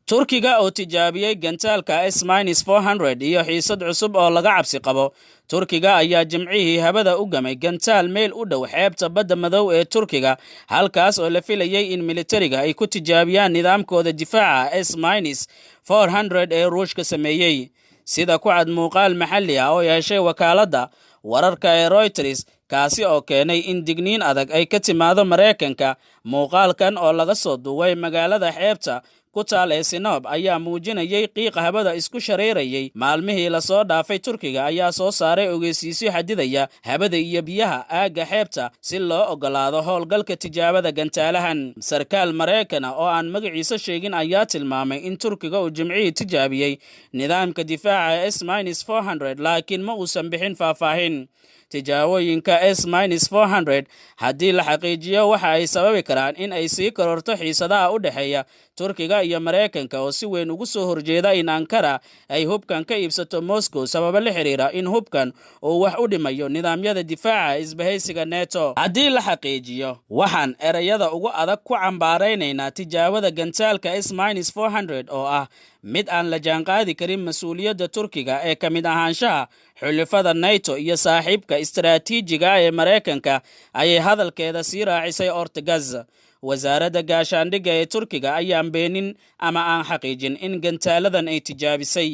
Turkiga oo tijaabiyay gantaalka S-400 iyo xiisad cusub oo laga cabsi qabo. Turkiga ayaa jimcihii habada u gamay gantaal meel u dhow xeebta badda madow ee Turkiga, halkaas oo la filayay in militariga ay ku tijaabiyaan nidaamkooda difaaca S-400 ee Ruushka sameeyay. Sida ku cad muuqaal maxalli ah oo yeeshay wakaaladda wararka ee Reuters, kaasi oo keenay in digniin adag ay ka timaado Mareykanka. Muuqaalkan oo laga soo duubay magaalada xeebta ku taal ee Sinop ayaa muujinayay qiiq habada isku shareerayay. Maalmihii la soo dhaafay, Turkiga ayaa soo saaray ogeysiisyo xadidaya habada iyo biyaha aagga xeebta si loo ogolaado howlgalka tijaabada gantaalahan. Sarkaal Mareykan oo aan magaciisa sheegin ayaa tilmaamay in Turkiga uu jimcihii tijaabiyay nidaamka difaaca S-400, laakiin ma uusan bixin faahfaahin. Tijaabooyinka S-400 haddii la xaqiijiyo waxa ay sababi karaan in ay sii kororto xiisadaha u dhexeeya Turkiga iyo Mareykanka oo si weyn ugu soo horjeeda in Ankara ay hubkan ka iibsato Moscow sababo la xiriira in hubkan uu wax u dhimayo nidaamyada difaaca isbahaysiga NATO. Haddii la xaqiijiyo, waxaan erayada ugu adag ku cambaaraynaynaa tijaabada gantaalka S-400 oo ah mid aan la jaanqaadi karin mas'uuliyadda Turkiga ee ka mid ahaanshaha xulafada NATO iyo saaxiibka istiraatiijiga ee Mareykanka, ayay hadalkeeda sii raacisay Ortagaz. Wasaaradda gaashaandhigga ee Turkiga ayaan beenin ama aan xaqiijin in gantaaladan ay tijaabisay.